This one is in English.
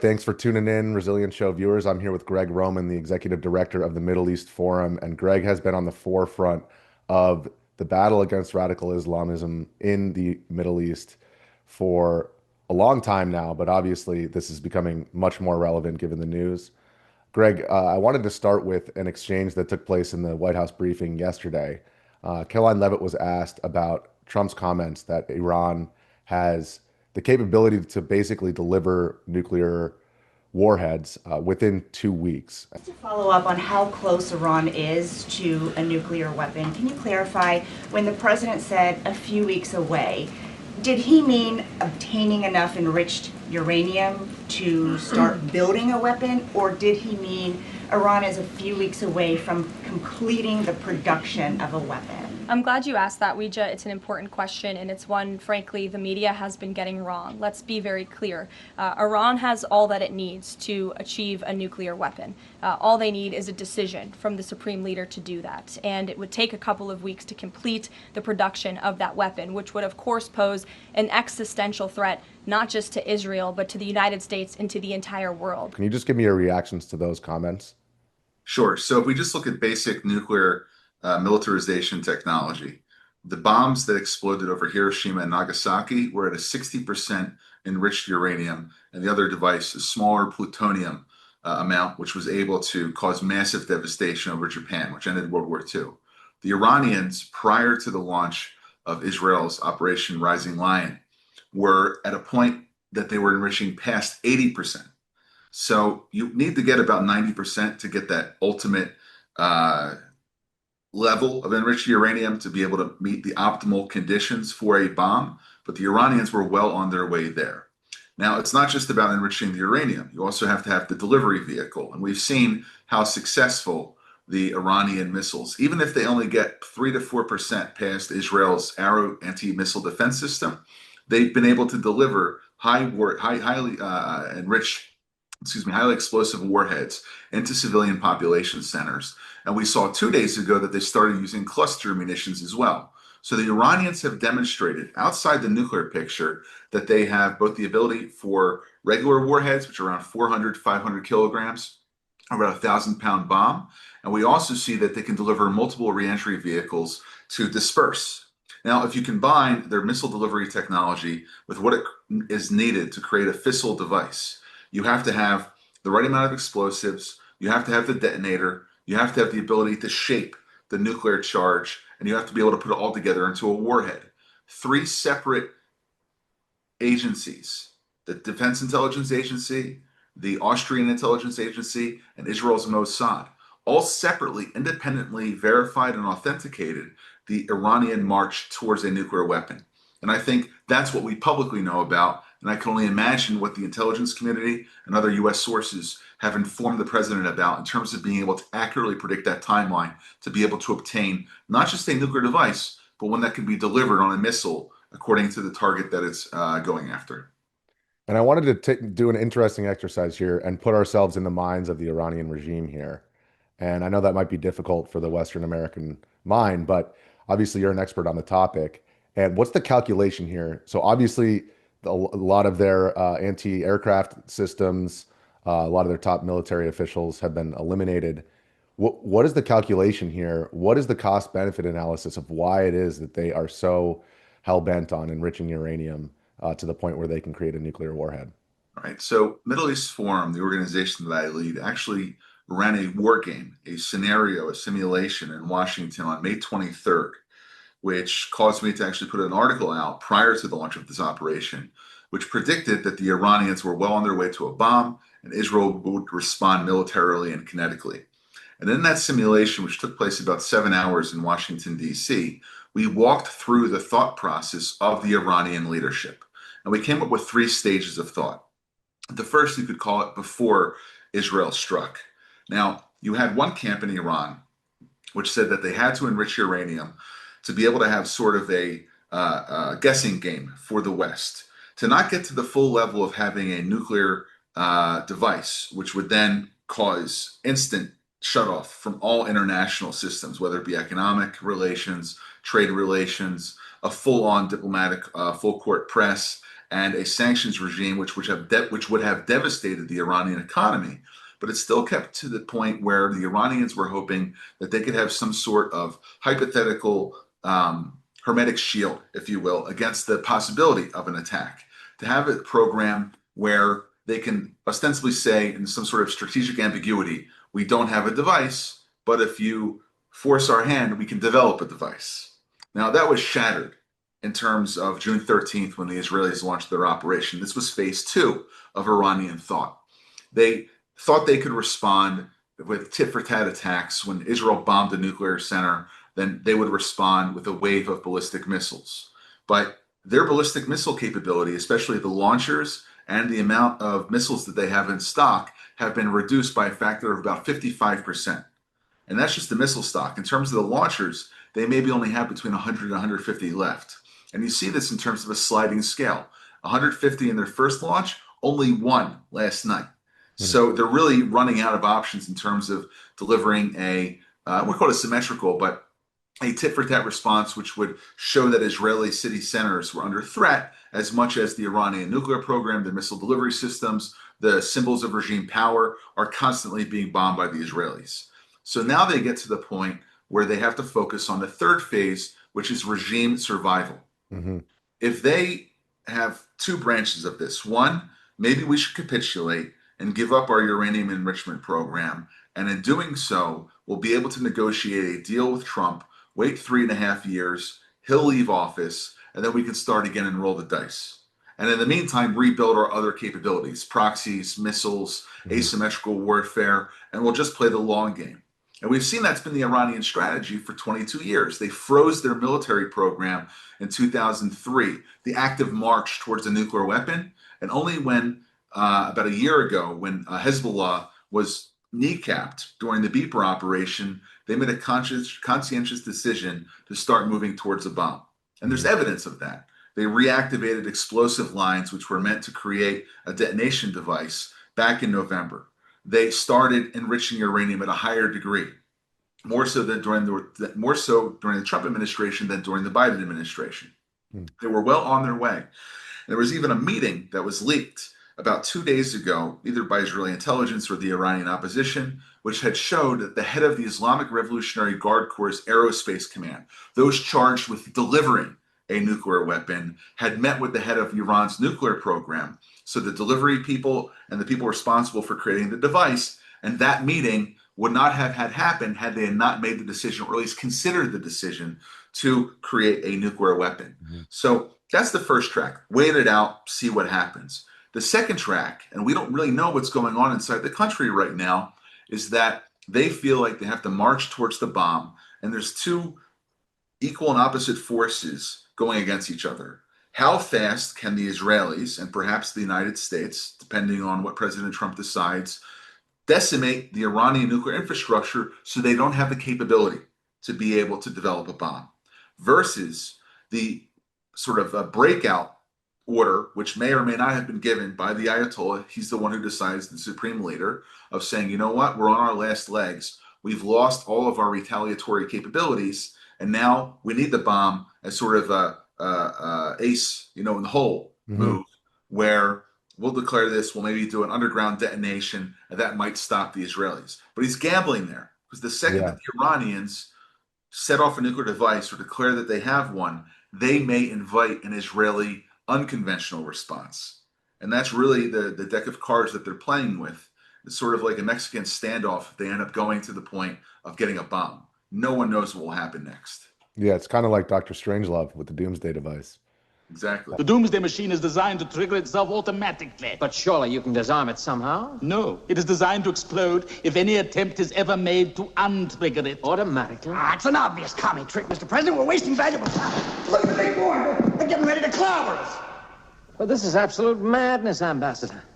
Thanks for tuning in, Resilient Show viewers. I'm here with Gregg Roman, the executive director of the Middle East Forum, and Greg has been on the forefront of the battle against radical Islamism in the Middle East for a long time now, but obviously this is becoming much more relevant given the news. Greg, I wanted to start with an exchange that took place in the White House briefing yesterday. Caroline Leavitt was asked about Trump's comments that Iran has the capability to basically deliver nuclear warheads within 2 weeks. To follow up on how close Iran is to a nuclear weapon, can you clarify when the president said a few weeks away, did he mean obtaining enough enriched uranium to start building a weapon, or did he mean Iran is a few weeks away from completing the production of a weapon? I'm glad you asked that, Ouija. It's an important question, and it's one, frankly, the media has been getting wrong. Let's be very clear. Iran has all that it needs to achieve a nuclear weapon. All they need is a decision from the supreme leader to do that, and it would take a couple of weeks to complete the production of that weapon, which would, of course, pose an existential threat not just to Israel, but to the United States and to the entire world. Can you just give me your reactions to those comments? Sure. So if we just look at basic nuclear militarization technology, the bombs that exploded over Hiroshima and Nagasaki were at a 60% enriched uranium, and the other device, a smaller plutonium amount, which was able to cause massive devastation over Japan, which ended World War II. The Iranians, prior to the launch of Israel's Operation Rising Lion, were at a point that they were enriching past 80%. So you need to get about 90% to get that ultimate level of enriched uranium to be able to meet the optimal conditions for a bomb. But the Iranians were well on their way there. Now, it's not just about enriching the uranium. You also have to have the delivery vehicle. And we've seen how successful the Iranian missiles, even if they only get 3 to 4% past Israel's Arrow anti-missile defense system, they've been able to deliver highly enriched, highly explosive warheads into civilian population centers. And we saw 2 days ago that they started using cluster munitions as well. So the Iranians have demonstrated outside the nuclear picture that they have both the ability for regular warheads, which are around 400, 500 kilograms, about a 1,000-pound bomb. And we also see that they can deliver multiple reentry vehicles to disperse. Now, if you combine their missile delivery technology with what is needed to create a fissile device, you have to have the right amount of explosives, you have to have the detonator, you have to have the ability to shape the nuclear charge, and you have to be able to put it all together into a warhead. Three separate agencies, the Defense Intelligence Agency, the Austrian Intelligence Agency, and Israel's Mossad, all separately, independently verified and authenticated the Iranian march towards a nuclear weapon. And I think that's what we publicly know about. And I can only imagine what the intelligence community and other U.S. sources have informed the president about in terms of being able to accurately predict that timeline to be able to obtain not just a nuclear device, but one that can be delivered on a missile according to the target that it's going after. And I wanted to do an interesting exercise here and put ourselves in the minds of the Iranian regime here. And I know that might be difficult for the Western American mind, but obviously you're an expert on the topic. And what's the calculation here? So obviously, a lot of their anti-aircraft systems, a lot of their top military officials have been eliminated. What is the calculation here? What is the cost-benefit analysis of why it is that they are so hell-bent on enriching uranium to the point where they can create a nuclear warhead? All right. So Middle East Forum, the organization that I lead, actually ran a war game, a scenario, a simulation in Washington on May 23rd, which caused me to actually put an article out prior to the launch of this operation, which predicted that the Iranians were well on their way to a bomb and Israel would respond militarily and kinetically. And in that simulation, which took place about 7 hours in Washington, D.C., we walked through the thought process of the Iranian leadership. And we came up with 3 stages of thought. The first, you could call it before Israel struck. Now, you had one camp in Iran which said that they had to enrich uranium to be able to have sort of a guessing game for the West, to not get to the full level of having a nuclear device, which would then cause instant shutoff from all international systems, whether it be economic relations, trade relations, a full-on diplomatic full-court press, and a sanctions regime which would have devastated the Iranian economy. But it still kept to the point where the Iranians were hoping that they could have some sort of hypothetical hermetic shield, if you will, against the possibility of an attack. To have a program where they can ostensibly say, in some sort of strategic ambiguity, we don't have a device, but if you force our hand, we can develop a device. Now, that was shattered in terms of June 13th when the Israelis launched their operation. This was phase two of Iranian thought. They thought they could respond with tit-for-tat attacks. When Israel bombed the nuclear center, then they would respond with a wave of ballistic missiles. But their ballistic missile capability, especially the launchers and the amount of missiles that they have in stock, have been reduced by a factor of about 55%. And that's just the missile stock. In terms of the launchers, they maybe only have between 100 and 150 left. And you see this in terms of a sliding scale. 150 in their first launch, only one last night. So they're really running out of options in terms of delivering a, we call it a symmetrical, but a tit-for-tat response, which would show that Israeli city centers were under threat as much as the Iranian nuclear program, the missile delivery systems, the symbols of regime power are constantly being bombed by the Israelis. So now they get to the point where they have to focus on the third phase, which is regime survival. Mm-hmm. If they have two branches of this, one, maybe we should capitulate and give up our uranium enrichment program. And in doing so, we'll be able to negotiate a deal with Trump, wait 3.5 years, he'll leave office, and then we can start again and roll the dice. And in the meantime, rebuild our other capabilities, proxies, missiles, asymmetrical warfare, and we'll just play the long game. And we've seen that's been the Iranian strategy for 22 years. They froze their military program in 2003, the active march towards a nuclear weapon. And only when, about a year ago, when Hezbollah was kneecapped during the Beeper operation, they made a conscientious decision to start moving towards a bomb. And there's evidence of that. They reactivated explosive lines, which were meant to create a detonation device back in November. They started enriching uranium at a higher degree, more so during the Trump administration than during the Biden administration. They were well on their way. And there was even a meeting that was leaked about 2 days ago, either by Israeli intelligence or the Iranian opposition, which had showed that the head of the Islamic Revolutionary Guard Corps' Aerospace Command, those charged with delivering a nuclear weapon, had met with the head of Iran's nuclear program. So the delivery people and the people responsible for creating the device, and that meeting would not have had happened had they not made the decision, or at least considered the decision, to create a nuclear weapon. So that's the first track. Wait it out, see what happens. The second track, and we don't really know what's going on inside the country right now, is that they feel like they have to march towards the bomb, and there's two equal and opposite forces going against each other. How fast can the Israelis, and perhaps the United States, depending on what President Trump decides, decimate the Iranian nuclear infrastructure so they don't have the capability to be able to develop a bomb, versus the sort of a breakout order, which may or may not have been given by the Ayatollah. He's the one who decides, the supreme leader, of saying, you know what, we're on our last legs. We've lost all of our retaliatory capabilities, and now we need the bomb as sort of a ace, in the hole move, where we'll declare this, we'll maybe do an underground detonation, and that might stop the Israelis. But he's gambling there, because the second that the Iranians set off a nuclear device or declare that they have one, they may invite an Israeli unconventional response. And that's really the deck of cards that they're playing with. It's sort of like a Mexican standoff if they end up going to the point of getting a bomb. No one knows what will happen next. Yeah, it's kind of like Dr. Strangelove with the Doomsday device. Exactly. The Doomsday Machine is designed to trigger itself automatically. But surely you can disarm it somehow? No, it is designed to explode if any attempt is ever made to untrigger it. Automatically? It's an obvious commie trick, Mr. President. We're wasting valuable time. Look at the big boy. They're getting ready to clobber us. Well, this is absolute madness, Ambassador.